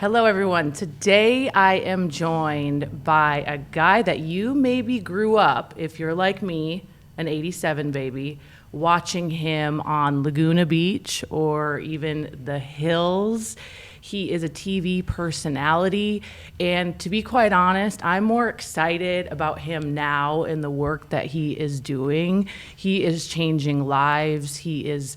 Hello, everyone. Today I am joined by a guy that you maybe grew up, if you're like me, an 87 baby, watching him on Laguna Beach or even the hills. He is a TV personality, and to be quite honest, I'm more excited about him now and the work that he is doing. He is changing lives. He is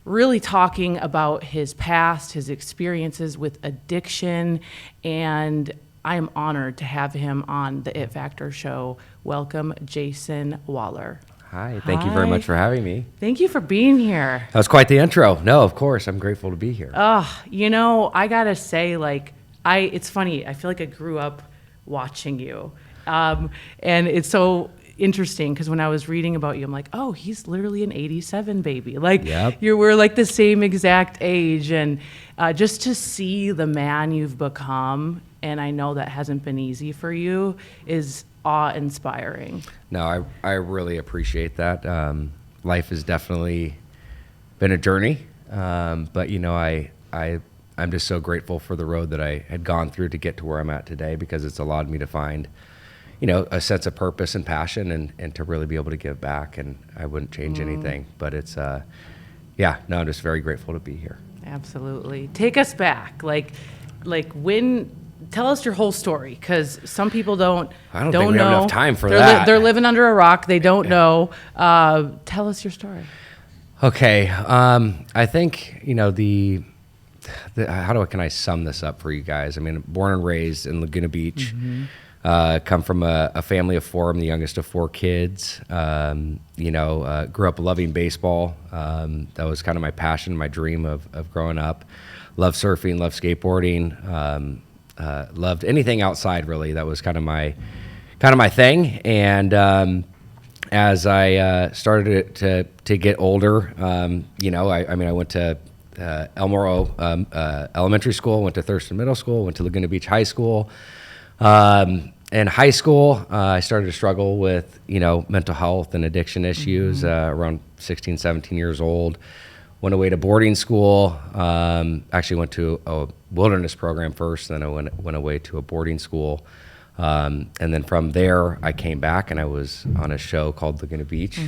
really talking about his past, his experiences with addiction, and I am honored to have him on the It Factor show. Welcome, Jason Wahler. Hi, thank you very much for having me. Thank you for being here. That was quite the intro. No, of course, I'm grateful to be here. I gotta say, it's funny. I feel like I grew up watching you, and it's so interesting because when I was reading about you, I'm like, oh, he's literally an 87 baby. Yep. We're like the same exact age, and just to see the man you've become, and I know that hasn't been easy for you, is awe-inspiring. No, I really appreciate that. Life has definitely been a journey, but I'm just so grateful for the road that I had gone through to get to where I'm at today, because it's allowed me to find a sense of purpose and passion, and to really be able to give back, and I wouldn't change anything, but it's, I'm just very grateful to be here. Absolutely. Take us back. Tell us your whole story, because some people don't think know. We have enough time for that. They're living under a rock. They don't know. Tell us your story. Okay. I think, can I sum this up for you guys? I mean, born and raised in Laguna Beach. Mm-hmm. Come from a family of four. I'm the youngest of four kids. Grew up loving baseball. That was kind of my passion, my dream of growing up. Loved surfing, loved skateboarding, loved anything outside, really. That was kind of my thing. And as I started to get older, I went to El Morro Elementary School, went to Thurston Middle School, went to Laguna Beach High School. In high school, I started to struggle with, mental health and addiction issues, around 16, 17 years old. Went away to boarding school, actually went to a wilderness program first, then I went away to a boarding school. And then from there, I came back and I was on a show called Laguna Beach,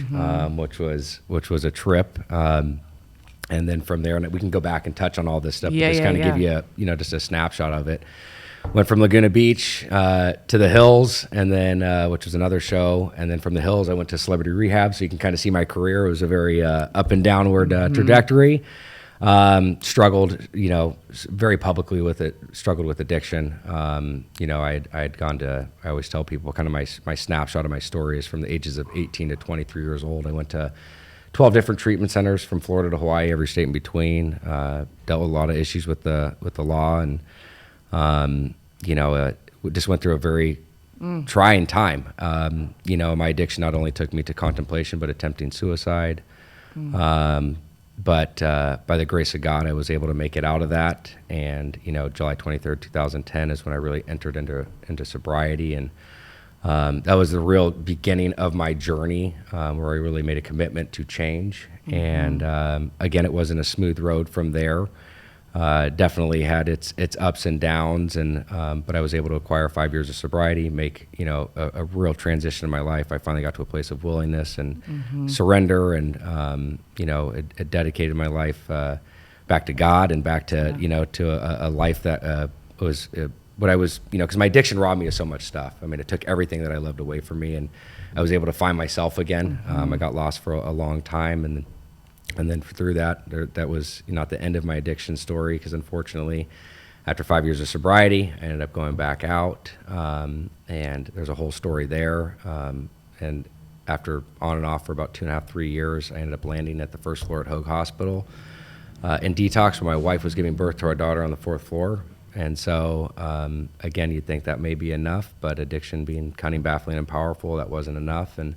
which was a trip. And then from there, and we can go back and touch on all this stuff, but just kind of give you, just a snapshot of it. Went from Laguna Beach to the Hills, and then which was another show, and then from the Hills I went to Celebrity Rehab, so you can kind of see my career. It was a very up and downward trajectory. Struggled, very publicly with it. Struggled with addiction. I had gone to. I always tell people kind of my snapshot of my story is from the ages of 18 to 23 years old. I went to 12 different treatment centers from Florida to Hawaii, every state in between. Dealt with a lot of issues with the law, and just went through a very trying time. My addiction not only took me to contemplation, but attempting suicide. But by the grace of God, I was able to make it out of that. And, July 23rd, 2010 is when I really entered into sobriety. And that was the real beginning of my journey, where I really made a commitment to change. And again, it wasn't a smooth road from there. Definitely had its ups and downs, but I was able to acquire 5 years of sobriety, make a real transition in my life. I finally got to a place of willingness and surrender, and it dedicated my life back to God and back to to a life that was what I was, because my addiction robbed me of so much stuff. I mean, it took everything that I loved away from me, and I was able to find myself again. I got lost for a long time, and then through that, that was not the end of my addiction story, because unfortunately, after 5 years of sobriety, I ended up going back out, and there's a whole story there. And after on and off for about 2.5, 3 years, I ended up landing at the first floor at Hoag Hospital in detox, where my wife was giving birth to our daughter on the 4th floor. And so, again, you'd think that may be enough, but addiction being cunning, baffling, and powerful, that wasn't enough. And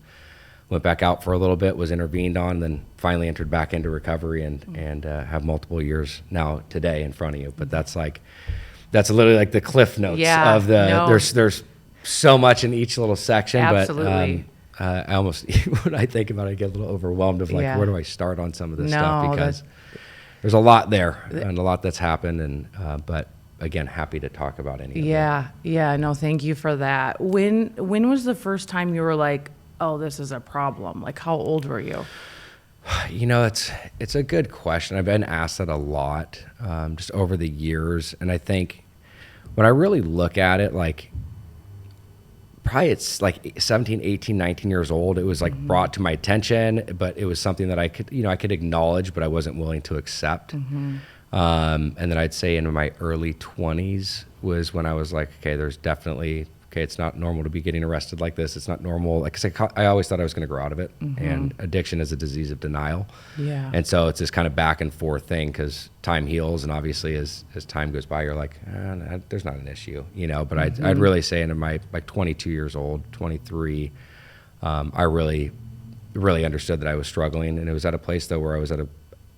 went back out for a little bit, was intervened on, then finally entered back into recovery, and have multiple years now today in front of you. But that's literally like the cliff notes of there's so much in each little section. Absolutely. But I almost, when I think about it, I get a little overwhelmed of where do I start on some of this stuff, because there's a lot there and a lot that's happened. And but again, happy to talk about any of Yeah. Yeah. No, thank you for that. When was the first time you were like, oh, this is a problem? Like, how old were you? that. It's a good question. I've been asked that a lot, just over the years. And I think when I really look at it, like, probably it's like 17, 18, 19 years old. It was like brought to my attention, but it was something that I could acknowledge, but I wasn't willing to accept. And then I'd say in my early 20s was when I was like, okay, there's definitely, it's not normal to be getting arrested like this. It's not normal. Like, 'cause I always thought I was going to grow out of it. And addiction is a disease of denial. Yeah. And so it's this kind of back and forth thing, because time heals. And obviously as time goes by, you're like, there's not an issue, but I'd really say in my, like 22 years old, 23, I really, really understood that I was struggling. And it was at a place though where I was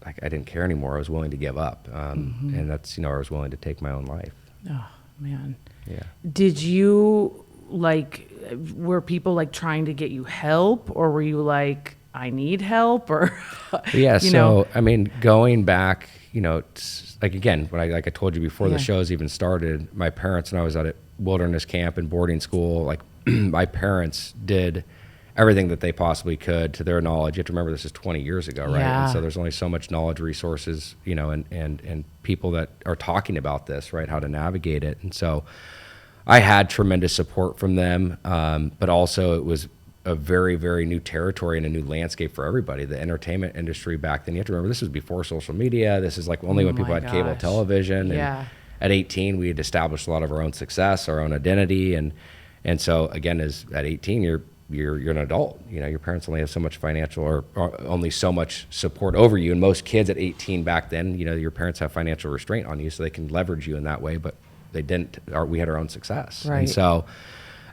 I didn't care anymore. I was willing to give up. And that's, I was willing to take my own life. Oh, man. Yeah. Did you, were people like trying to get you help, or were you like, I need help, or, Yeah. So, I mean, going back, like again, when I told you before the shows even started, my parents, when I was at a wilderness camp and boarding school, like my parents did everything that they possibly could to their knowledge. You have to remember this is 20 years ago, right? Yeah. And so there's only so much knowledge, resources, and people that are talking about this, right? How to navigate it. And so I had tremendous support from them. But also it was a very, very new territory and a new landscape for everybody. The entertainment industry back then, you have to remember this was before social media. This is like only when people had cable television. Yeah. And at 18, we had established a lot of our own success, our own identity. And so again, at 18, you're an adult. Your parents only have so much financial or only so much support over you. And most kids at 18 back then, your parents have financial restraint on you, so they can leverage you in that way. But they didn't. We had our own success. Right. And so,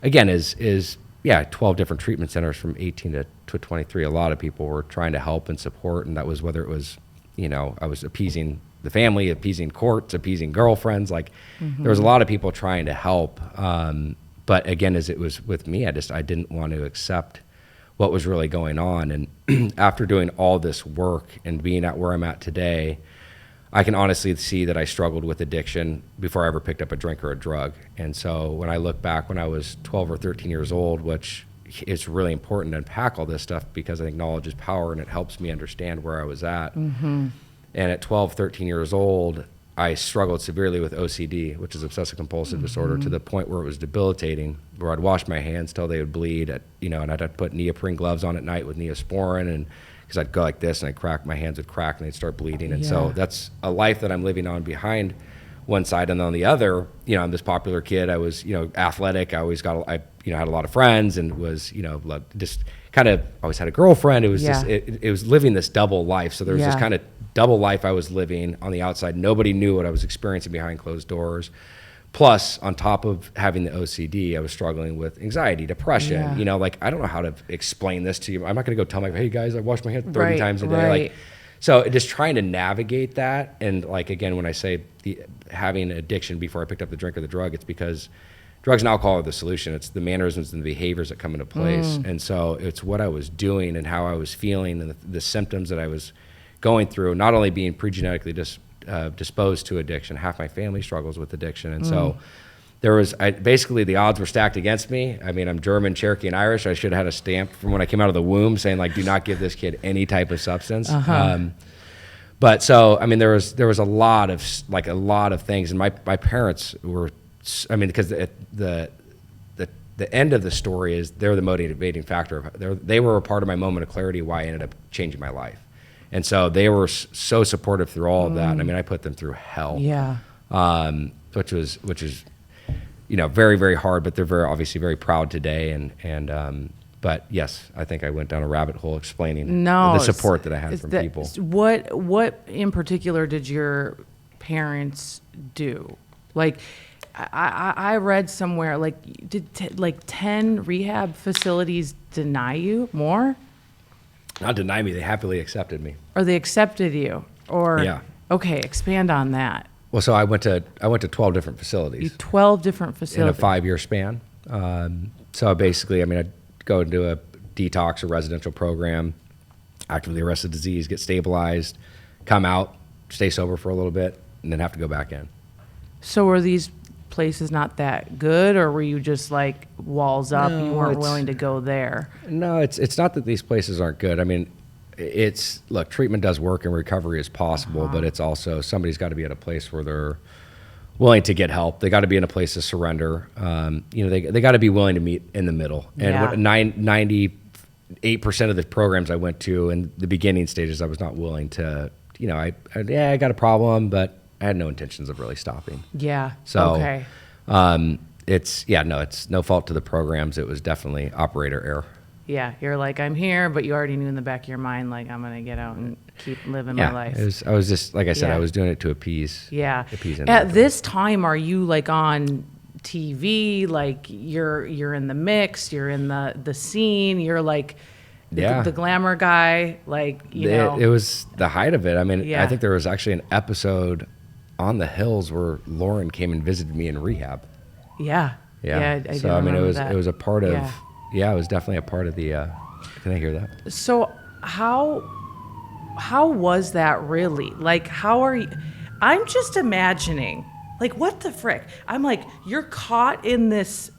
again, 12 different treatment centers from 18 to 23. A lot of people were trying to help and support, and that was whether it was, I was appeasing the family, appeasing courts, appeasing girlfriends. Like there was a lot of people trying to help. But again, as it was with me, I didn't want to accept what was really going on. And after doing all this work and being at where I'm at today, I can honestly see that I struggled with addiction before I ever picked up a drink or a drug. And so when I look back when I was 12 or 13 years old, which is really important to unpack all this stuff, because I think knowledge is power and it helps me understand where I was at. And at 12, 13 years old, I struggled severely with OCD, which is obsessive compulsive disorder, to the point where it was debilitating, where I'd wash my hands till they would bleed, and I'd have to put neoprene gloves on at night with Neosporin, and because I'd go like this and my hands would crack and they'd start bleeding. And so that's a life that I'm living on behind one side. And on the other, I'm this popular kid. I was, athletic. I always had a lot of friends, and was, just kind of always had a girlfriend. It was just, it was living this double life. So there was this kind of double life I was living on the outside. Nobody knew what I was experiencing behind closed doors. Plus, on top of having the OCD, I was struggling with anxiety, depression. I don't know how to explain this to you. I'm not going to go tell my, hey guys, I wash my hands 30 times a day. So just trying to navigate that. And again, when I say having addiction before I picked up the drink or the drug, it's because drugs and alcohol are the solution. It's the mannerisms and the behaviors that come into place. And so it's what I was doing and how I was feeling and the symptoms that I was going through, not only being pre-genetically disposed to addiction. Half my family struggles with addiction. And so there was, basically the odds were stacked against me. I mean, I'm German, Cherokee, and Irish. I should have had a stamp from when I came out of the womb saying do not give this kid any type of substance. But so, I mean, there was a lot of things. And my parents were, because the end of the story is they're the motivating factor. They were a part of my moment of clarity why I ended up changing my life. And so they were so supportive through all of that. And I put them through hell. Yeah. Which is, very, very hard, but they're obviously very proud today. But yes, I think I went down a rabbit hole explaining the support that I had from people. What in particular did your parents do? I read somewhere, did 10 rehab facilities deny you more? Not deny me, they happily accepted me. Or they accepted you? Or okay, expand on that. Well, so I went to 12 different facilities. 12 different facilities. In a 5-year span. So basically, I'd go into a detox or residential program, actively arrest the disease, get stabilized, come out, stay sober for a little bit, and then have to go back in. So were these places not that good, or were you just like walls up? No, You weren't it's- willing to go there? No, it's not that these places aren't good. I mean, look, treatment does work and recovery is possible, but it's also somebody's got to be at a place where they're willing to get help. They got to be in a place to surrender. They got to be willing to meet in the middle. And Yeah. 98% of the programs I went to in the beginning stages, I was not willing to. I got a problem, but I had no intentions of really stopping. Yeah. So, okay. it's no fault to the programs. It was definitely operator error. Yeah, you're like, I'm here, but you already knew in the back of your mind, like, I'm gonna get out and keep living my life. I was just, like I said, Yeah. I was doing it to appease. Yeah. Appease At individuals. this time, are you like on TV? Like you're in the mix, you're in the scene, you're like the glamour guy, like, It was the height of it. I mean, Yeah. I think there was actually an episode on the hills where Lauren came and visited me in rehab. Yeah. I do So, I mean, remember that. it was a part of, Yeah. it was definitely a part of the, can I hear that? So how was that really? Like, how are you? I'm just imagining, like, what the frick? I'm like, you're caught in this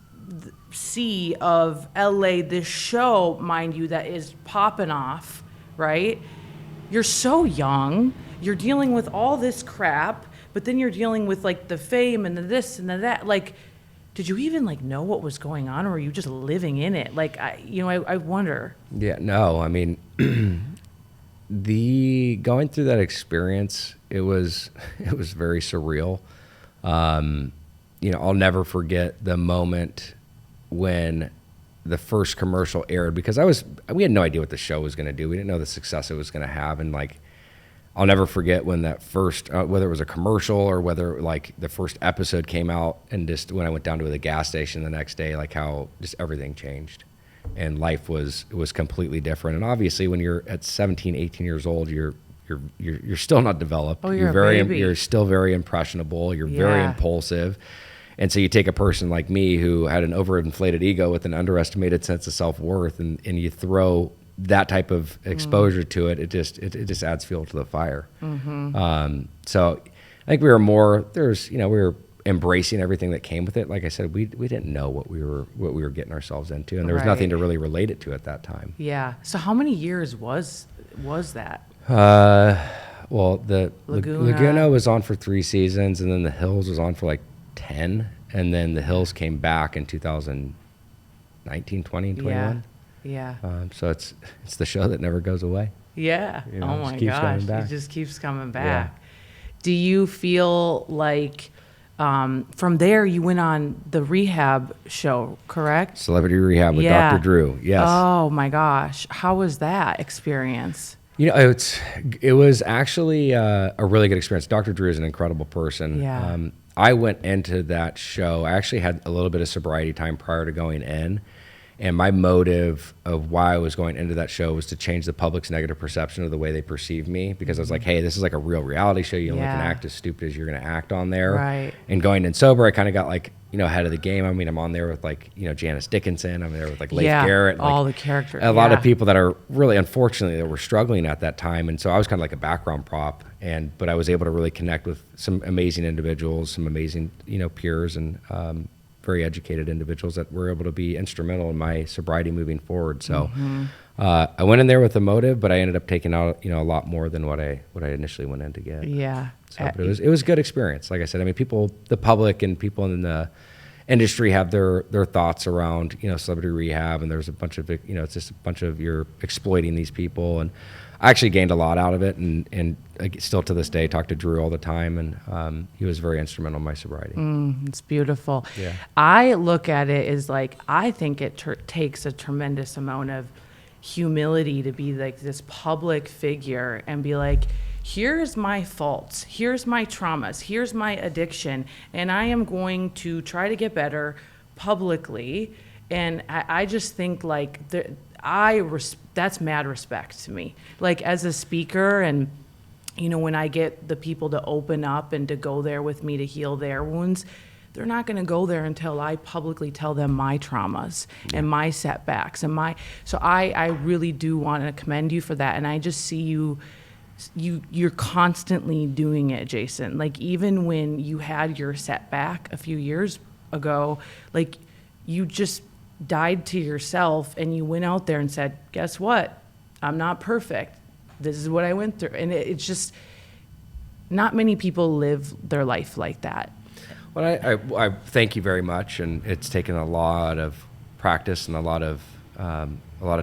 sea of LA, this show, mind you, that is popping off, right? You're so young. You're dealing with all this crap, but then you're dealing with like the fame and the this and the that. Like, did you even like know what was going on, or were you just living in it? Like, I wonder. Yeah, no, I mean, going through that experience, it was very surreal. I'll never forget the moment when the first commercial aired, because we had no idea what the show was going to do. We didn't know the success it was going to have. And like, I'll never forget when that first, whether it was a commercial or whether like the first episode came out, and just when I went down to the gas station the next day, like how just everything changed and life was completely different. And obviously when you're at 17, 18 years old, you're still not developed. Oh, you're a baby. You're still very impressionable. You're very Yeah. impulsive. And so you take a person like me who had an overinflated ego with an underestimated sense of self-worth, and you throw that type of exposure to it, it just adds fuel to the fire. So I think we were embracing everything that came with it. Like I said, we didn't know what we were getting ourselves into, and there was nothing to really relate it to at that time. Yeah. So how many years was that? Well, the Laguna was on for 3 seasons, and then the Hills was on for like 10, and then the Hills came back in 2019, 20, and 21. Yeah. So it's the show that never goes away. Yeah. You know, Oh it just my keeps gosh. coming back. It just keeps coming back. Do you feel like from there you went on the rehab show, correct? Celebrity Rehab with Dr. Drew. Yes. Oh my gosh. How was that experience? It was actually a really good experience. Dr. Drew is an incredible person. Yeah. I went into that show. I actually had a little bit of sobriety time prior to going in. And my motive of why I was going into that show was to change the public's negative perception of the way they perceive me, because I was like, hey, this is like a real reality show. You only can act as stupid as you're going to act on there. Right. And going in sober, I kind of got like, ahead of the game. I mean, I'm on there with like, Janice Dickinson. I'm there with like Leif Garrett. All like, the characters. A lot of people that are really, unfortunately, that were struggling at that time. And so I was kind of like a background prop. But I was able to really connect with some amazing individuals, some amazing, peers, and very educated individuals that were able to be instrumental in my sobriety moving forward. So I went in there with a motive, but I ended up taking out a lot more than what I initially went in to get. Yeah. So, but it was a good experience. Like I said, I mean, the public and people in the industry have their thoughts around celebrity rehab, and there's a bunch of it's just a bunch of you're exploiting these people, and I actually gained a lot out of it, and I still to this day talk to Drew all the time, and he was very instrumental in my sobriety. It's beautiful. Yeah. I look at it as like, I think it takes a tremendous amount of humility to be like this public figure and be like, here's my faults, here's my traumas, here's my addiction, and I am going to try to get better publicly. And I just think like that's mad respect to me. Like as a speaker, and when I get the people to open up and to go there with me to heal their wounds, they're not going to go there until I publicly tell them my traumas and my setbacks and so I really do want to commend you for that. And I just see you you're constantly doing it, Jason. Like, even when you had your setback a few years ago, like, you just died to yourself and you went out there and said, guess what? I'm not perfect. This is what I went through. And it's just, not many people live their life like that. Well, I thank you very much, and it's taken a lot of practice and a lot of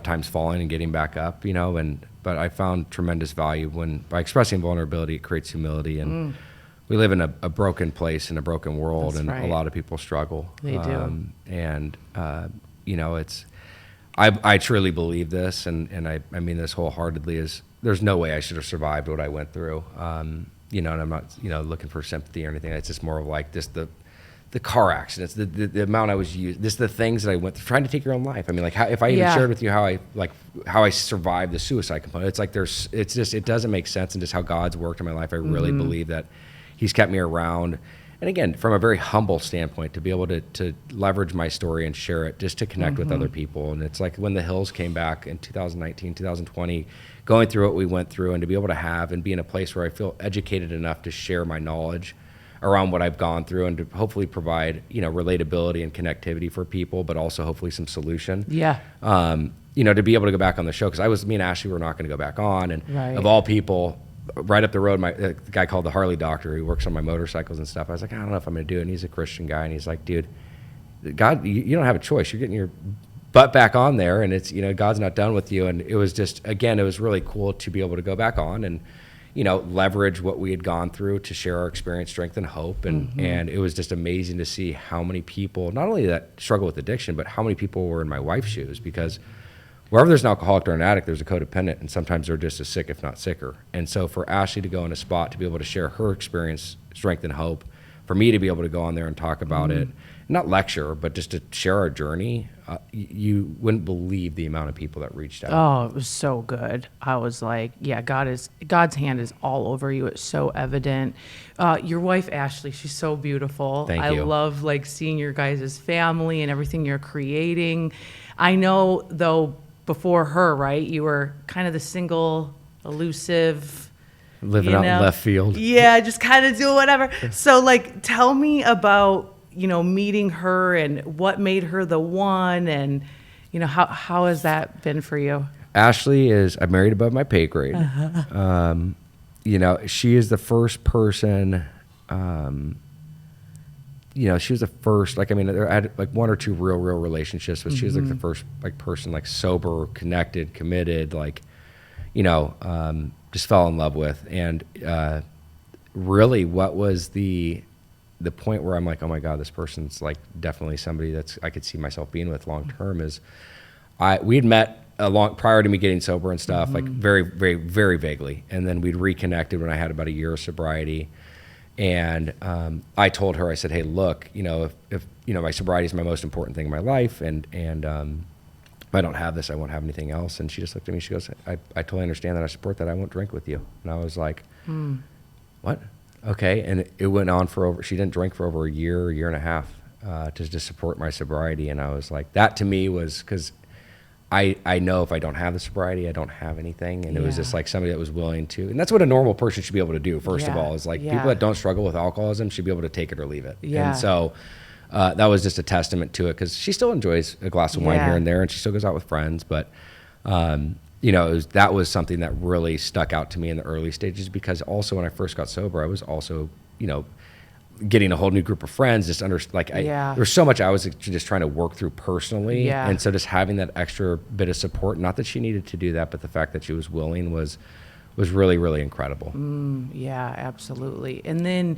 times falling and getting back up, but I found tremendous value by expressing vulnerability. It creates humility, and we live in a broken place in a broken world. That's and right. A lot of people struggle. They do. I truly believe this, and I mean this wholeheartedly, is there's no way I should have survived what I went through. And I'm not, looking for sympathy or anything. It's just more of like just the car accidents, the amount I was used, just the things that I went through, trying to take your own life. I mean, like, if I even shared with you how I survived the suicide component, it's like it doesn't make sense, and just how God's worked in my life. I really believe that He's kept me around. And again, from a very humble standpoint, to be able to leverage my story and share it, just to connect with other people. And it's like when the Hills came back in 2019, 2020, going through what we went through, and to be able to have and be in a place where I feel educated enough to share my knowledge around what I've gone through, and to hopefully provide, relatability and connectivity for people, but also hopefully some solution. Yeah. To be able to go back on the show, because me and Ashley were not going to go back on. And Right. Of all people, right up the road, the guy called the Harley Doctor, who works on my motorcycles and stuff. I was like, I don't know if I'm going to do it. And he's a Christian guy. And he's like, dude, God, you don't have a choice. You're getting your butt back on there, and it's, God's not done with you. And it was just, again, it was really cool to be able to go back on and, leverage what we had gone through to share our experience, strength, and hope. And it was just amazing to see how many people, not only that struggle with addiction, but how many people were in my wife's shoes, because wherever there's an alcoholic or an addict, there's a codependent, and sometimes they're just as sick, if not sicker. And so for Ashley to go in a spot to be able to share her experience, strength, and hope, for me to be able to go on there and talk about it, not lecture, but just to share our journey, you wouldn't believe the amount of people that reached out. Oh, it was so good. I was like, yeah, God's hand is all over you. It's so evident. Your wife, Ashley, she's so beautiful. Thank I you. love seeing your guys' family and everything you're creating. I know, though, before her, right, you were kind of the single, elusive, Living out in left field. Yeah, just kind of do whatever. So, tell me about, meeting her and what made her the one, and, how has that been for you? Ashley I'm married above my pay grade. She is the first person, she was the first, I had one or two real relationships, but she was the first person, sober, connected, committed, just fell in love with. And really what was the point where I'm like, oh my God, this person's definitely somebody I could see myself being with long term, is we had met prior to me getting sober and stuff, very, very, very vaguely. And then we'd reconnected when I had about a year of sobriety. And I told her, I said, hey, look, if my sobriety is my most important thing in my life, and if I don't have this, I won't have anything else. And she just looked at me, she goes, I totally understand that, I support that, I won't drink with you. And I was like, what? Okay. And it went on she didn't drink for over a year and a half to support my sobriety. And I was like, that to me was, because I know if I don't have the sobriety, I don't have anything. And it was just somebody that was willing to, and that's what a normal person should be able to do, first of all, is people that don't struggle with alcoholism should be able to take it or leave it. Yeah. And so that was just a testament to it, because she still enjoys a glass of wine here and there, and she still goes out with friends. But, that was something that really stuck out to me in the early stages, because also when I first got sober, I was also, getting a whole new group of friends, there's so much I was just trying to work through personally. Yeah. And so just having that extra bit of support, not that she needed to do that, but the fact that she was willing was really, really incredible. Yeah, absolutely. And then,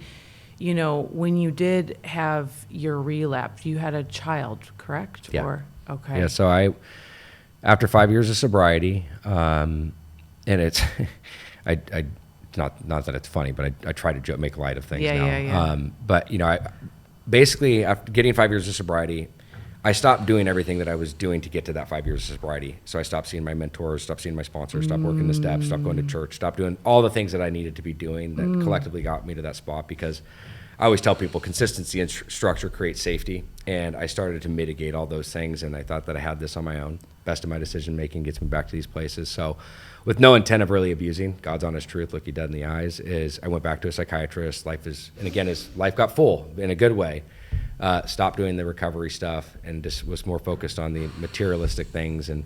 when you did have your relapse, you had a child, correct? Yeah. Okay. Yeah. So after 5 years of sobriety, and it's, not that it's funny, but I try to make light of things now. Yeah. But basically after getting 5 years of sobriety, I stopped doing everything that I was doing to get to that 5 years of sobriety. So I stopped seeing my mentors, stopped seeing my sponsors, stopped working the steps, stopped going to church, stopped doing all the things that I needed to be doing that collectively got me to that spot, because I always tell people consistency and structure creates safety. And I started to mitigate all those things. And I thought that I had this on my own. Best of my decision making gets me back to these places. So with no intent of really abusing, God's honest truth, look you dead in the eyes, is I went back to a psychiatrist. Life got full in a good way. Stopped doing the recovery stuff and just was more focused on the materialistic things, and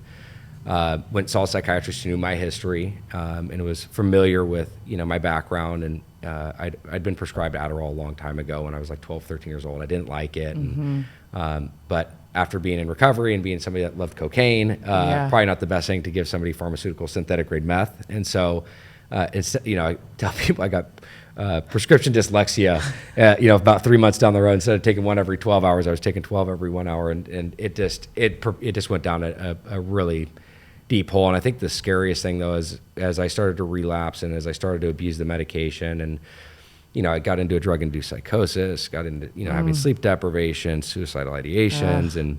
went and saw a psychiatrist who knew my history, and was familiar with, my background. And I'd been prescribed Adderall a long time ago when I was like 12, 13 years old. I didn't like it. But after being in recovery and being somebody that loved cocaine, probably not the best thing to give somebody pharmaceutical synthetic grade meth. And so, I tell people I got prescription dyslexia, about 3 months down the road. Instead of taking one every 12 hours, I was taking 12 every 1 hour. And it just went down a really deep hole. And I think the scariest thing, though, is as I started to relapse and as I started to abuse the medication, and I got into a drug-induced psychosis, got into having sleep deprivation, suicidal ideations, and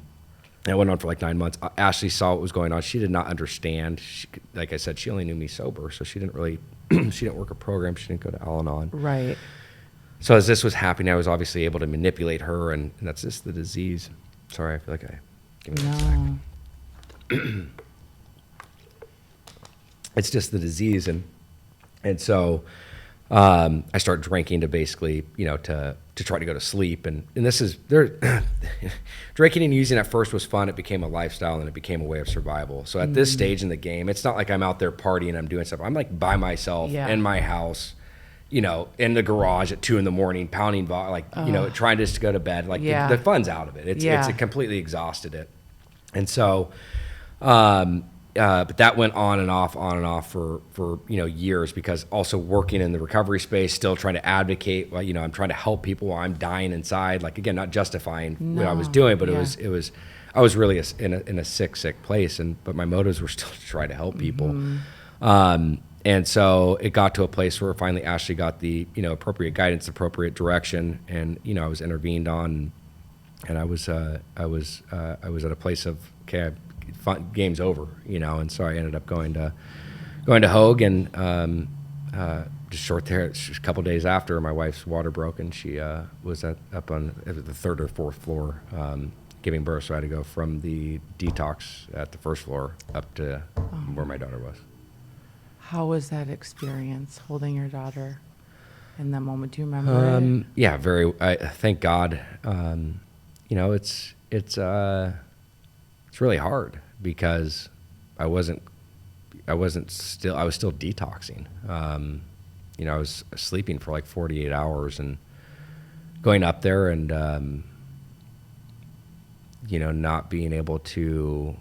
it went on for like 9 months. Ashley saw what was going on. She did not understand. Like I said, she only knew me sober, so she didn't really she didn't work a program. She didn't go to Al-Anon. Right. So as this was happening, I was obviously able to manipulate her, and that's just the disease. Sorry, I feel like give me 1 second. It's just the disease, and so I started drinking to basically, to try to go to sleep, and this is drinking and using at first was fun. It became a lifestyle, and it became a way of survival. So at this stage in the game, it's not like I'm out there partying, I'm doing stuff. I'm like by myself in my house, in the garage at 2 a.m, pounding trying just to go to bed. Like the fun's out of it. It's completely exhausted it, and so. But that went on and off for years, because also working in the recovery space, still trying to advocate. I'm trying to help people while I'm dying inside. Like, again, not justifying what I was doing, but I was really in a sick place, but my motives were still to try to help people. And so it got to a place where finally Ashley got the appropriate guidance, appropriate direction, and I was intervened on, and I was at a place of game's over, and so I ended up going to Hogue, and just a couple days after, my wife's water broke, and she was up on the 3rd or 4th floor giving birth, so I had to go from the detox at the 1st floor up to where my daughter was. How was that experience, holding your daughter in that moment? Do you remember it? Yeah, thank God. It's really hard, because I was still detoxing. I was sleeping for like 48 hours and going up there and, not being able to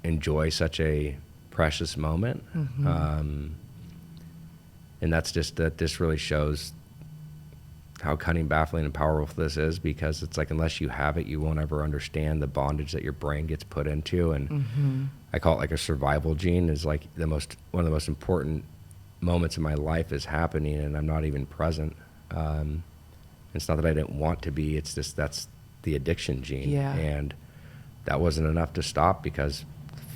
enjoy such a precious moment. And this really shows how cunning, baffling, and powerful this is, because it's like, unless you have it, you won't ever understand the bondage that your brain gets put into. And I call it like a survival gene, is like one of the most important moments in my life is happening, and I'm not even present. It's not that I didn't want to be, it's just that's the addiction gene. Yeah. And that wasn't enough to stop, because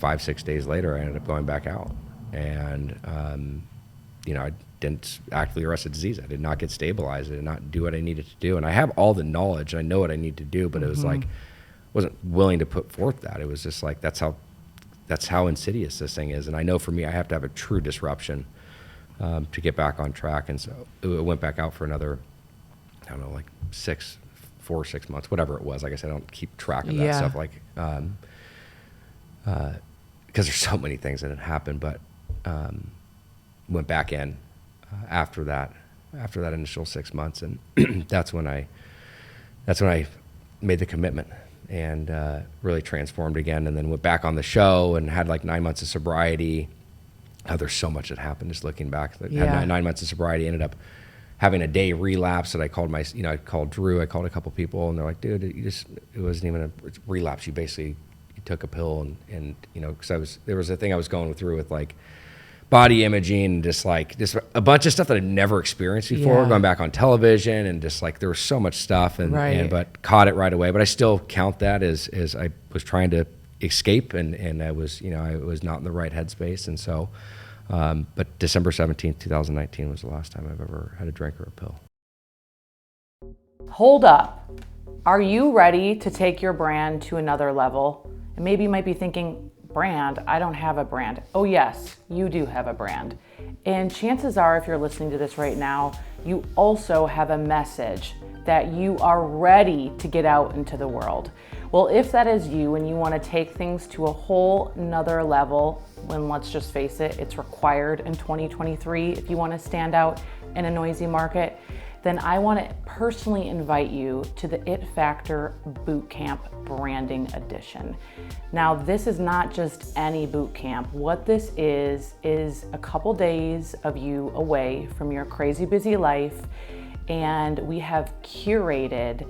5-6 days later, I ended up going back out. And, I didn't actively arrest the disease. I did not get stabilized. I did not do what I needed to do. And I have all the knowledge. I know what I need to do, but it was like, I wasn't willing to put forth that. It was just like, that's how insidious this thing is. And I know for me, I have to have a true disruption to get back on track. And so it went back out for another, I don't know, like 4 or 6 months, whatever it was. Like I said, I don't keep track of that stuff, like, because there's so many things that had happened, but went back in after that initial 6 months, and that's when I made the commitment and really transformed again, and then went back on the show and had like 9 months of sobriety. There's so much that happened just looking back. Had 9 months of sobriety, ended up having a day relapse that I called I called Drew, I called a couple people, and they're like, dude, it wasn't even a relapse. You took a pill, and because there was a thing I was going through with like body imaging, just a bunch of stuff that I'd never experienced before, going back on television, and just like there was so much stuff, but caught it right away. But I still count that as I was trying to escape, and I was not in the right headspace, and so but December 17th, 2019 was the last time I've ever had a drink or a pill. Hold up. Are you ready to take your brand to another level? And maybe you might be thinking, brand? I don't have a brand. Oh yes, you do have a brand. And chances are, if you're listening to this right now, you also have a message that you are ready to get out into the world. Well, if that is you and you want to take things to a whole nother level, when let's just face it, it's required in 2023 if you want to stand out in a noisy market, then I want to personally invite you to the It Factor Bootcamp Branding Edition. Now, this is not just any boot camp. What this is a couple days of you away from your crazy busy life, and we have curated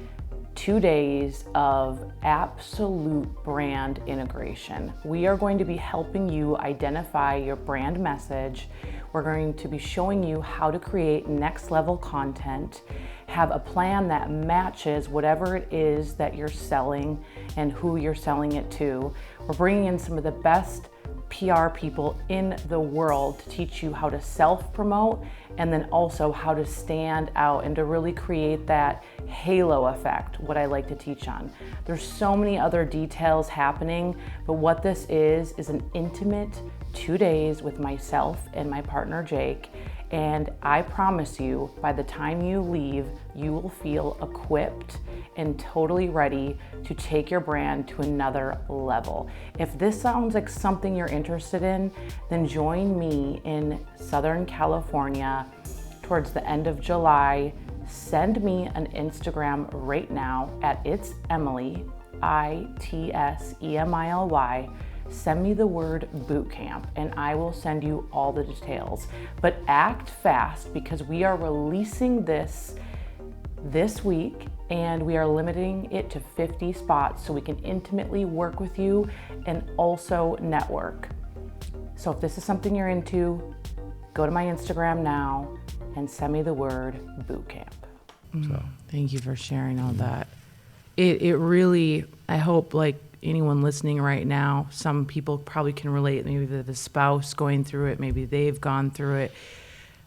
2 days of absolute brand integration. We are going to be helping you identify your brand message. We're going to be showing you how to create next level content, have a plan that matches whatever it is that you're selling and who you're selling it to. We're bringing in some of the best PR people in the world to teach you how to self-promote and then also how to stand out and to really create that halo effect, what I like to teach on. There's so many other details happening, but what this is an intimate 2 days with myself and my partner Jake. And I promise you, by the time you leave, you will feel equipped and totally ready to take your brand to another level. If this sounds like something you're interested in, then join me in Southern California towards the end of July. Send me an Instagram right now at It's Emily, ITSEMILY. Send me the word bootcamp and I will send you all the details. But act fast because we are releasing this week and we are limiting it to 50 spots so we can intimately work with you and also network. So if this is something you're into, go to my Instagram now and send me the word bootcamp. So thank you for sharing all that. It really, I hope like anyone listening right now, some people probably can relate. Maybe the spouse going through it, maybe they've gone through it.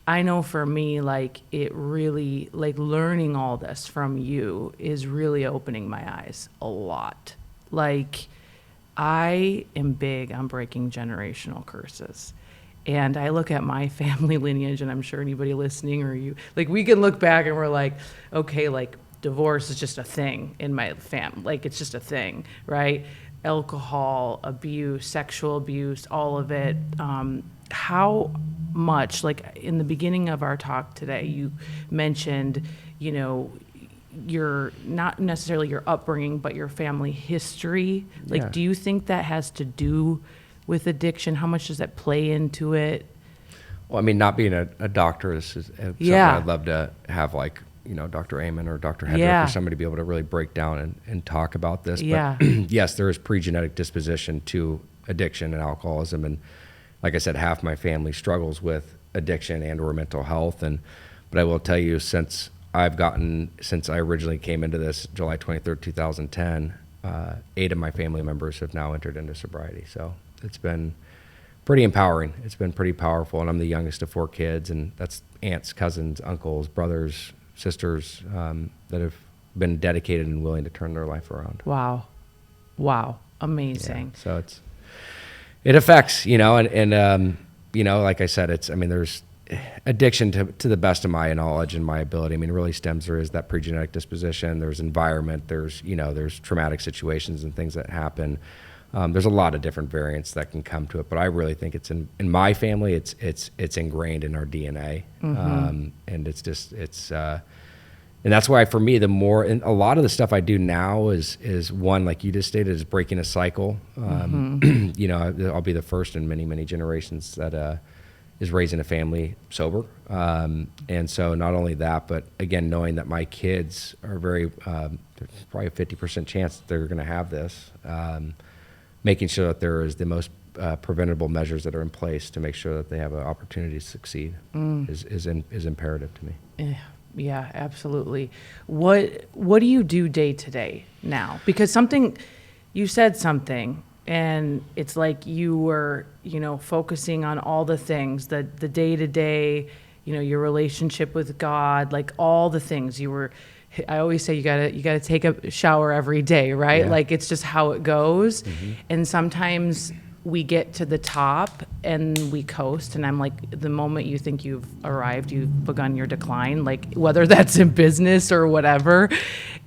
I know for me, like it really, like learning all this from you is really opening my eyes a lot. Like I am big on breaking generational curses. And I look at my family lineage, and I'm sure anybody listening or you, like we can look back and we're like, okay, like divorce is just a thing in my family. Like it's just a thing, right? Alcohol, abuse, sexual abuse, all of it. How much, like in the beginning of our talk today, you mentioned, you know, your, not necessarily your upbringing, but your family history. Like, Yeah. do you think that has to do with addiction? How much does that play into it? Well, I mean, not being a doctor is something Yeah. I'd love to have, like, you know, Dr. Amen or Dr. Hedrick Yeah. or somebody to be able to really break down and talk about this. Yeah. But yes, there is pre-genetic disposition to addiction and alcoholism. And like I said, half my family struggles with addiction and or mental health. But I will tell you, since I originally came into this July 23rd, 2010, 8 of my family members have now entered into sobriety. So it's been pretty empowering. It's been pretty powerful. And I'm the youngest of 4 kids, and that's aunts, cousins, uncles, brothers, sisters that have been dedicated and willing to turn their life around. Wow. Amazing. Yeah. So it affects, you know, and you know, like I said, there's addiction to the best of my knowledge and my ability. I mean, it really there is that pre-genetic disposition, there's environment, there's traumatic situations and things that happen. There's a lot of different variants that can come to it, but I really think it's in my family, it's ingrained in our DNA. And and that's why for me, and a lot of the stuff I do now is one, like you just stated, is breaking a cycle. You know, I'll be the first in many, many generations that is raising a family sober. And so not only that, but again, knowing that my kids are there's probably a 50% chance that they're going to have this, making sure that there is the most preventable measures that are in place to make sure that they have an opportunity to succeed is imperative to me. Yeah, absolutely. What do you do day to day now? Because you said something, and it's like you were, focusing on all the things, the day to day, your relationship with God, like all the things. You were I always say you gotta take a shower every day, right? Yeah. Like it's just how it goes. And sometimes we get to the top and we coast, and I'm like, the moment you think you've arrived, you've begun your decline, like whether that's in business or whatever.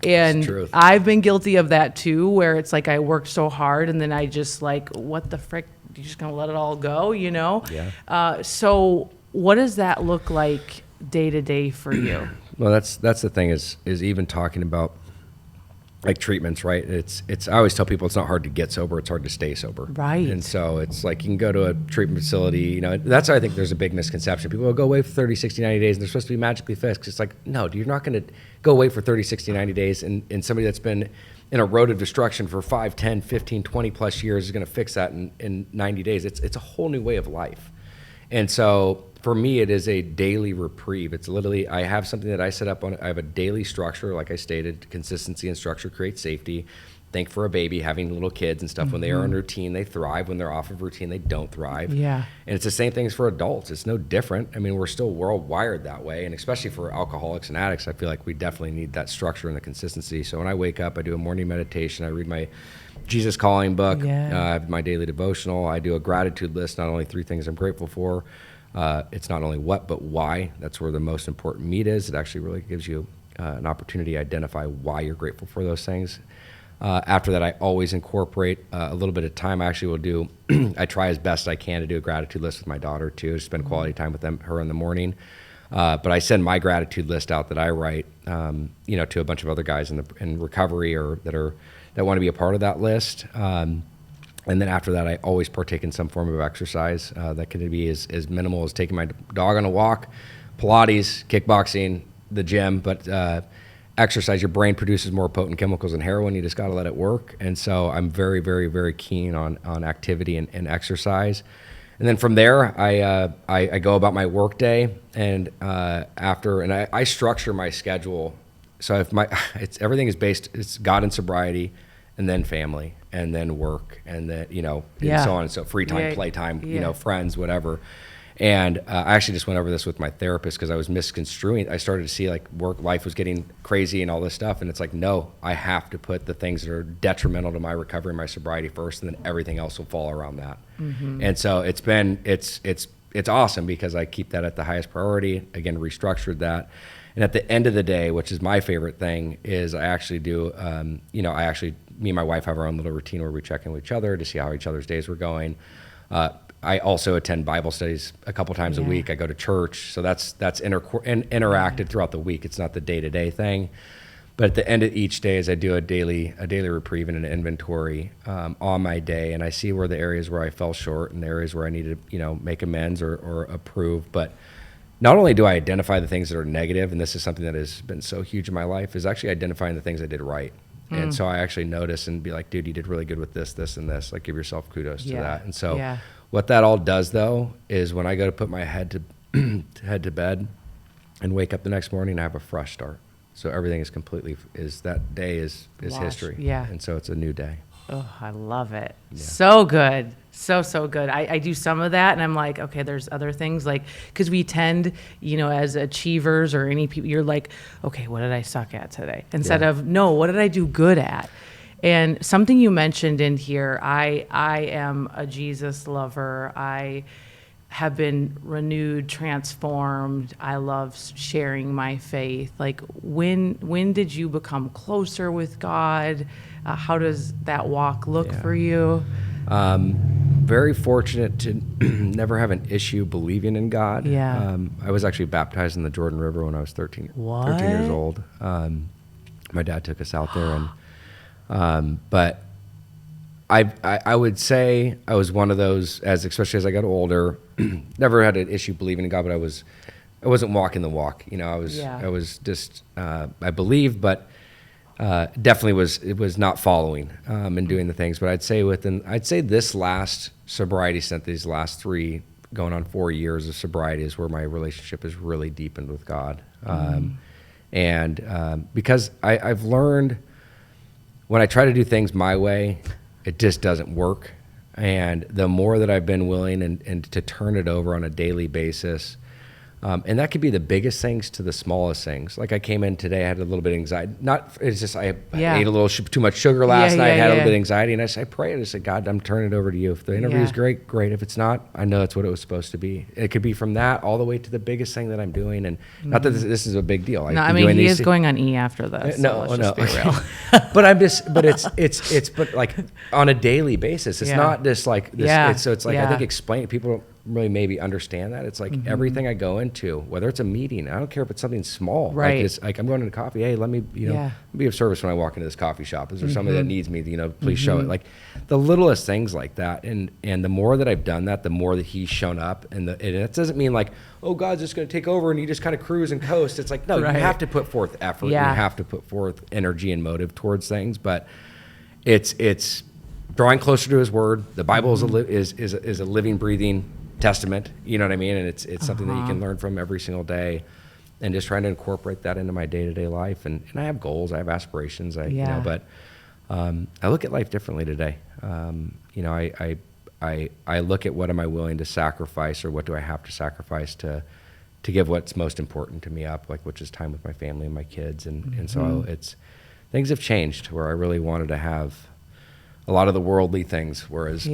And truth. I've been guilty of that too, where it's like I worked so hard and then I just like, what the frick, you're just gonna let it all go, you know? Yeah. So what does that look like day to day for you? Well, that's the thing is even talking about like treatments, right? It's I always tell people it's not hard to get sober, it's hard to stay sober. Right. And so it's like you can go to a treatment facility, you know, that's why I think there's a big misconception. People will go away for 30, 60, 90 days and they're supposed to be magically fixed. It's like, no, you're not going to go away for 30, 60, 90 days and somebody that's been in a road of destruction for 5, 10, 15, 20 plus years is going to fix that in 90 days. It's a whole new way of life. And so for me, it is a daily reprieve. It's literally, I have something that I set up on, I have a daily structure, like I stated, consistency and structure creates safety. Think for a baby, having little kids and stuff, when they are in routine, they thrive. When they're off of routine, they don't thrive. Yeah. And it's the same things for adults. It's no different. I mean, we're all wired that way. And especially for alcoholics and addicts, I feel like we definitely need that structure and the consistency. So when I wake up, I do a morning meditation. I read my Jesus Calling book. Yeah. I have my daily devotional. I do a gratitude list, not only 3 things I'm grateful for. It's not only what, but why. That's where the most important meat is. It actually really gives you an opportunity to identify why you're grateful for those things. After that, I always incorporate a little bit of time. I actually will do, I try as best I can to do a gratitude list with my daughter too, to spend quality time with her in the morning. But I send my gratitude list out that I write, to a bunch of other guys in recovery or that want to be a part of that list. And then after that, I always partake in some form of exercise. That can be as minimal as taking my dog on a walk, Pilates, kickboxing, the gym, but exercise, your brain produces more potent chemicals than heroin. You just got to let it work. And so I'm very, very, very keen on activity and exercise. And then from there, I go about my work day, and I structure my schedule. So if everything is based, it's God and sobriety, and then family, and then work, and then and so on and so free time, playtime, friends, whatever. And I actually just went over this with my therapist because I was misconstruing. I started to see like work life was getting crazy and all this stuff, and it's like, no, I have to put the things that are detrimental to my recovery and my sobriety first, and then everything else will fall around that. And so it's awesome because I keep that at the highest priority. Again, restructured that. And at the end of the day, which is my favorite thing, is I actually do, me and my wife have our own little routine where we check in with each other to see how each other's days were going. I also attend Bible studies a couple times a week. I go to church, so that's interacted throughout the week. It's not the day-to-day thing, but at the end of each day, as I do a daily reprieve and an inventory on my day, and I see where the areas where I fell short and the areas where I needed to make amends or improve. But not only do I identify the things that are negative, and this is something that has been so huge in my life, is actually identifying the things I did right. And so I actually notice and be like, dude, you did really good with this, this, and this. Like, give yourself kudos to that. And so what that all does, though, is when I go to put my head to bed and wake up the next morning, I have a fresh start. So everything is that day is history. Yeah. And so it's a new day. Oh, I love it. Yeah. So good. So good. I do some of that, and I'm like, okay, there's other things, like, because we tend, as achievers or any people, you're like, okay, what did I suck at today? Instead of, no, what did I do good at? And something you mentioned in here, I am a Jesus lover. I have been renewed, transformed. I love sharing my faith. Like, when did you become closer with God? How does that walk look for you? Very fortunate to never have an issue believing in God. Yeah. I was actually baptized in the Jordan River when I was 13 years old. My dad took us out there, and but I would say I was one of those, especially as I got older, never had an issue believing in God, but I wasn't walking the walk. I was just I believed, but definitely was not following and doing the things. But I'd say this last sobriety stint, these last 3 going on 4 years of sobriety, is where my relationship is really deepened with God. And because I've learned when I try to do things my way, it just doesn't work. And the more that I've been willing and to turn it over on a daily basis, And that could be the biggest things to the smallest things. Like I came in today, I had a little bit of anxiety. It's just I ate a little too much sugar last night, had a little bit of anxiety, and I prayed. I said, God, I'm turning it over to you. If the interview is great, great. If it's not, I know it's what it was supposed to be. It could be from that all the way to the biggest thing that I'm doing. And not that this is a big deal. No, I mean, he is going on E after this. No, so no. Be real. But it's like on a daily basis. It's not just like this. It's like, I think explain, people don't really maybe understand that. It's like everything I go into, whether it's a meeting, I don't care if it's something small. Right. Like it's like I'm going to coffee. Hey, let me, be of service when I walk into this coffee shop. Is there somebody that needs me? Please show it. Like the littlest things like that. And the more that I've done that, the more that he's shown up. And it doesn't mean like, oh, God's just going to take over and you just kind of cruise and coast. It's like, no, you have to put forth effort. You have to put forth energy and motive towards things. But it's drawing closer to his word. The Bible is a living, breathing testament, you know what I mean? And it's something that you can learn from every single day, and just trying to incorporate that into my day-to-day life. And I have goals, I have aspirations, but I look at life differently today. I look at what am I willing to sacrifice, or what do I have to sacrifice to give what's most important to me up, like which is time with my family and my kids. And so things have changed where I really wanted to have a lot of the worldly things, whereas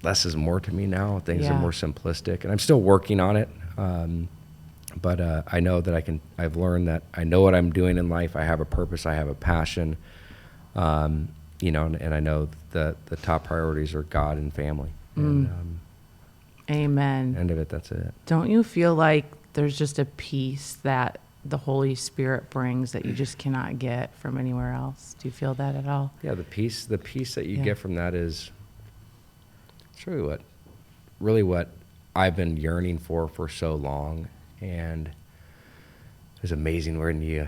less is more to me now. Things are more simplistic, and I'm still working on it. But I know that I've learned that I know what I'm doing in life. I have a purpose. I have a passion. And I know the top priorities are God and family. And, Amen. End of it, that's it. Don't you feel like there's just a peace that the Holy Spirit brings that you just cannot get from anywhere else? Do you feel that at all? Yeah, the peace that you get from that is, it's really what I've been yearning for so long. And it's amazing when you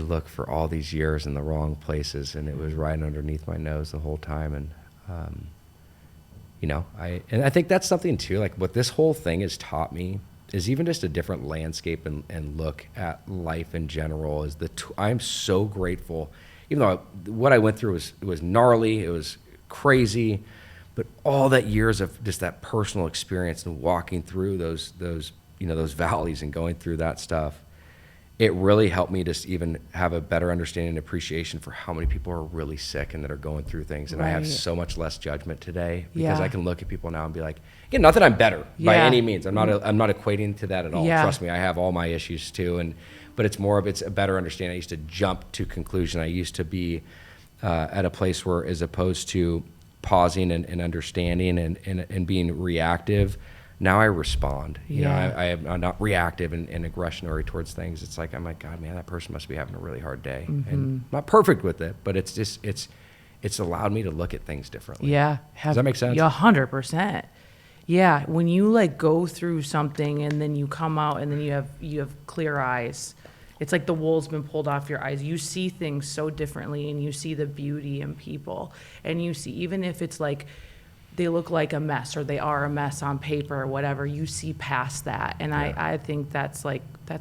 look for all these years in the wrong places, and it was right underneath my nose the whole time. And I think that's something too, like what this whole thing has taught me is even just a different landscape and look at life in general. I'm so grateful, even though what I went through was gnarly, it was crazy, but all that years of just that personal experience and walking through those valleys and going through that stuff, it really helped me just even have a better understanding and appreciation for how many people are really sick and that are going through things. And I have so much less judgment today because I can look at people now and be like, not that I'm better by any means. I'm not equating to that at all. Trust me, I have all my issues too. But it's a better understanding. I used to jump to conclusion. I used to be at a place where, as opposed to pausing and understanding and being reactive, now I respond. I'm not reactive and aggressionary towards things. It's like, I'm like, God, man, that person must be having a really hard day. And I'm not perfect with it, but it's just, it's allowed me to look at things differently. Yeah. Does that make sense? Yeah, 100%. Yeah. When you like go through something and then you come out and then you have clear eyes, it's like the wool's been pulled off your eyes. You see things so differently, and you see the beauty in people, and you see, even if it's like, they look like a mess or they are a mess on paper or whatever, you see past that. And I think that's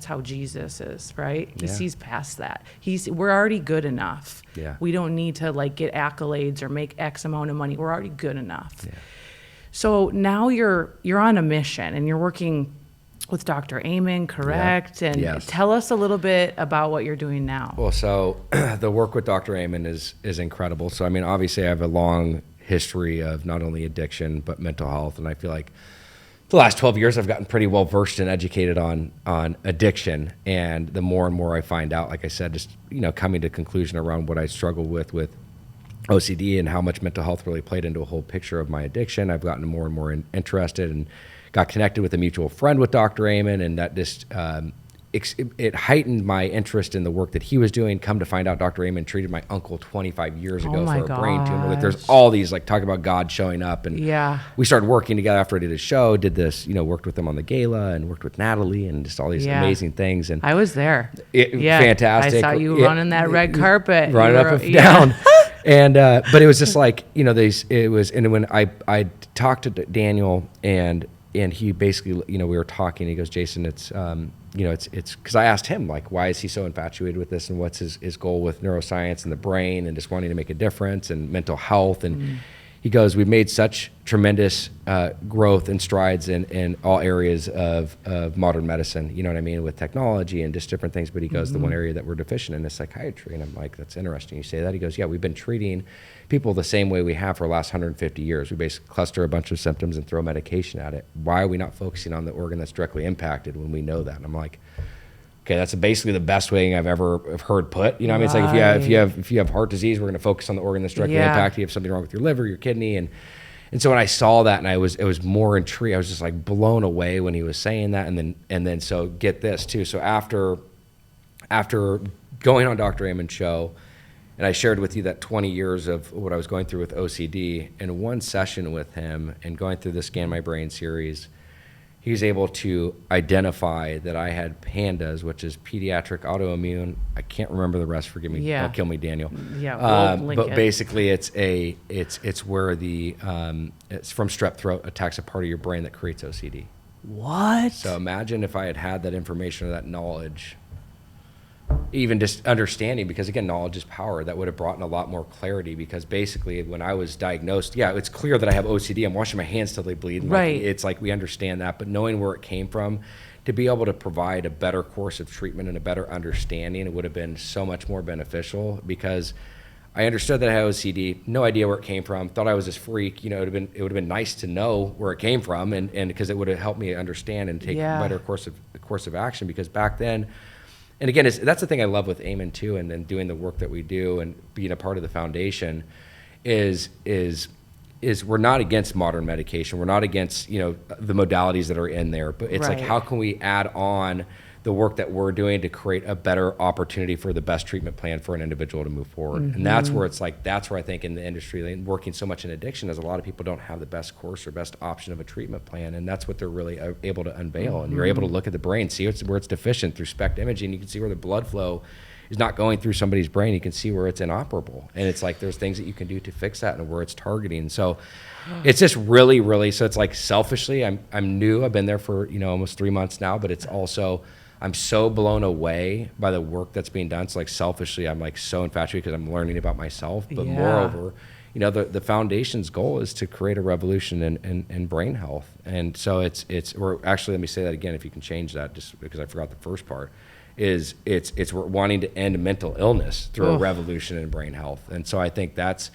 how Jesus is, right? He sees past that. We're already good enough. Yeah. We don't need to like get accolades or make X amount of money. We're already good enough. Yeah. So now you're on a mission and you're working with Dr. Amen, correct? Yeah. And tell us a little bit about what you're doing now. Well, so the work with Dr. Amen is incredible. So, I mean, obviously I have a long history of not only addiction, but mental health. And I feel like the last 12 years, I've gotten pretty well versed and educated on addiction. And the more and more I find out, like I said, just, coming to conclusion around what I struggle with OCD and how much mental health really played into a whole picture of my addiction, I've gotten more and more interested and got connected with a mutual friend with Dr. Amen. And that just, it heightened my interest in the work that he was doing. Come to find out, Dr. Amen treated my uncle 25 years ago for a brain tumor. Like, there's all these, like, talk about God showing up. And we started working together after I did a show, did this, worked with him on the gala and worked with Natalie and just all these amazing things. And I was there. Fantastic. I saw you running that red carpet. Running up and down. And, but it was just like, and when I talked to Daniel and he basically, we were talking, he goes, Jason, it's because I asked him, like, why is he so infatuated with this, and what's his goal with neuroscience and the brain and just wanting to make a difference and mental health. And he goes, we've made such tremendous growth and strides in all areas of modern medicine, you know what I mean, with technology and just different things. But he goes, the one area that we're deficient in is psychiatry. And I'm like, that's interesting you say that. He goes, yeah, we've been treating people the same way we have for the last 150 years. We basically cluster a bunch of symptoms and throw medication at it. Why are we not focusing on the organ that's directly impacted when we know that? And I'm like, okay, that's basically the best way I've ever heard put. You know, I mean, it's like if you have heart disease, we're going to focus on the organ that's directly impacted. You have something wrong with your liver, your kidney, and so when I saw that, and it was more intrigued. I was just like blown away when he was saying that, and then so get this too. So after going on Dr. Amon's show, and I shared with you that 20 years of what I was going through with OCD, in one session with him and going through the Scan My Brain series, he was able to identify that I had PANDAS, which is pediatric autoimmune. I can't remember the rest. Forgive me. Yeah. Don't kill me, Daniel. Yeah. We'll link but it. basically, it's where it's from strep throat attacks a part of your brain that creates OCD. What? So imagine if I had that information or that knowledge, even just understanding, because again, knowledge is power. That would have brought in a lot more clarity, because basically when I was diagnosed, yeah, it's clear that I have OCD. I'm washing my hands till they bleed. And right. It's like we understand that, but knowing where it came from, to be able to provide a better course of treatment and a better understanding, it would have been so much more beneficial, because I understood that I had OCD, no idea where it came from, thought I was this freak. You know, it would have been nice to know where it came from, and because it would have helped me understand and take a better course of action. Because back then, and again, that's the thing I love with Amon too, and then doing the work that we do and being a part of the foundation is we're not against modern medication. We're not against, the modalities that are in there, but it's like, how can we add on the work that we're doing to create a better opportunity for the best treatment plan for an individual to move forward? Mm-hmm. And that's where it's like, that's where I think in the industry, working so much in addiction, is a lot of people don't have the best course or best option of a treatment plan. And that's what they're really able to unveil. Mm-hmm. And you're able to look at the brain, see where it's deficient through SPECT imaging. You can see where the blood flow is not going through somebody's brain. You can see where it's inoperable. And it's like, there's things that you can do to fix that and where it's targeting. So it's just really, really, so it's like selfishly, I'm new. I've been there for, almost 3 months now, but it's also, I'm so blown away by the work that's being done. So like selfishly, I'm like so infatuated because I'm learning about myself. But moreover, the foundation's goal is to create a revolution in brain health. And so or actually, let me say that again, if you can change that, just because I forgot the first part, is we're wanting to end mental illness through a revolution in brain health. And so I think that's,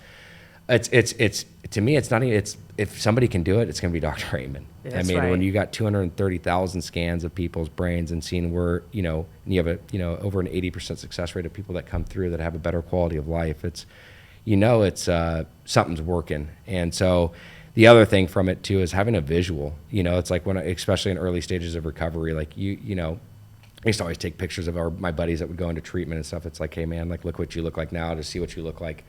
it's to me, it's not even, if somebody can do it, it's going to be Dr. Amon. That's right. When you got 230,000 scans of people's brains and seeing where, and you have over an 80% success rate of people that come through that have a better quality of life, it's something's working. And so the other thing from it too is having a visual. It's like especially in early stages of recovery, like I used to always take pictures of my buddies that would go into treatment and stuff. It's like, hey man, like look what you look like now, to see what you look like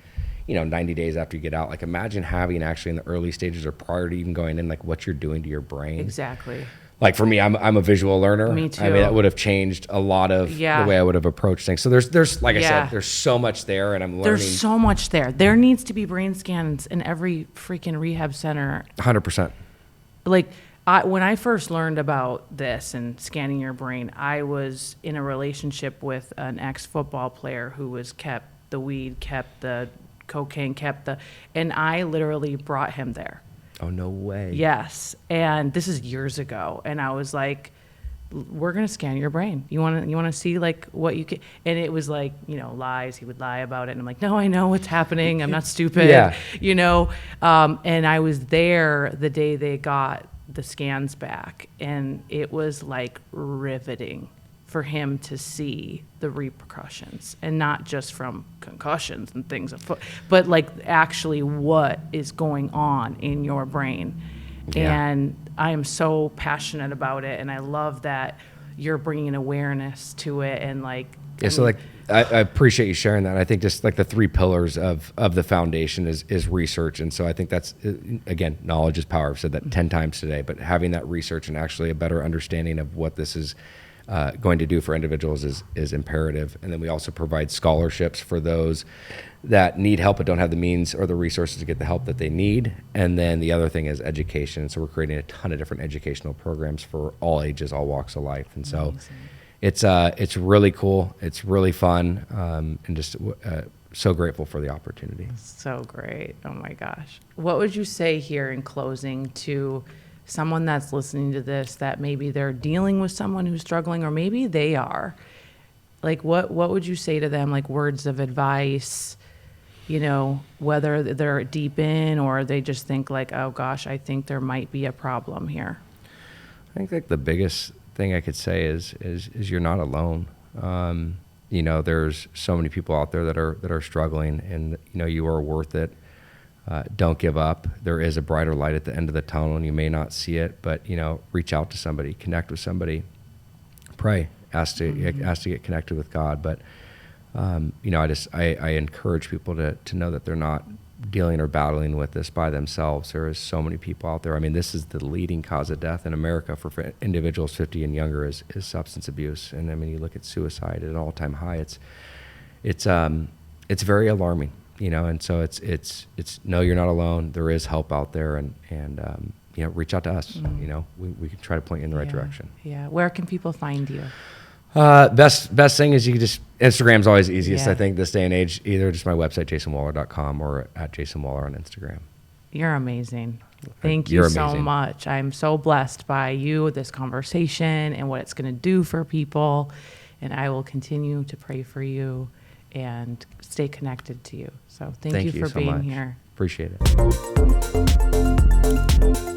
90 days after you get out. Like imagine having actually in the early stages or prior to even going in, like what you're doing to your brain. Exactly. Like for me, I'm a visual learner. Me too. I mean, that would have changed a lot of the way I would have approached things. So there's like I said, there's so much there, and I'm learning. There's so much there. There needs to be brain scans in every freaking rehab center. 100%. Like when I first learned about this and scanning your brain, I was in a relationship with an ex-football player who was kept the weed, kept the cocaine, and I literally brought him there. Oh, no way. Yes. And this is years ago. And I was like, we're going to scan your brain. You want to see like what you can, and it was like, lies. He would lie about it. And I'm like, no, I know what's happening. I'm not stupid. And I was there the day they got the scans back, and it was like riveting for him to see the repercussions, and not just from concussions and things, but like actually what is going on in your brain. Yeah. And I am so passionate about it, and I love that you're bringing awareness to it. And like, so like I appreciate you sharing that. I think just like the 3 pillars of the foundation is research. And so I think that's, again, knowledge is power. I've said that 10 times today, but having that research and actually a better understanding of what this is going to do for individuals is imperative. And then we also provide scholarships for those that need help but don't have the means or the resources to get the help that they need. And then the other thing is education. So we're creating a ton of different educational programs for all ages, all walks of life. And so it's really cool. It's really fun, and just so grateful for the opportunity. So great. Oh my gosh. What would you say here in closing to someone that's listening to this, that maybe they're dealing with someone who's struggling, or maybe they are? Like, what would you say to them, like words of advice, you know, whether they're deep in or they just think like, oh gosh, I think there might be a problem here? I think like the biggest thing I could say is you're not alone. You know, there's so many people out there that are struggling, and you know, you are worth it. Don't give up. There is a brighter light at the end of the tunnel, and you may not see it, but you know, reach out to somebody, connect with somebody, pray, ask to get connected with God. But you know, I encourage people to know that they're not dealing or battling with this by themselves. There is so many people out there. I mean, this is the leading cause of death in America for individuals 50 and younger is substance abuse. And I mean, you look at suicide at an all-time high. It's very alarming, you know. And so it's no, you're not alone. There is help out there, and you know, reach out to us. You know, we can try to point you in the right direction. Yeah. Where can people find you? Best thing is you can just, Instagram's always easiest, Yeah. I think, this day and age. Either just my website, jasonwahler.com, or at jasonwahler on Instagram. You're amazing. Thank You're you so amazing. much. I'm so blessed by you, this conversation, and what it's going to do for people. And I will continue to pray for you and stay connected to you. So thank you for so being much. here. Appreciate it.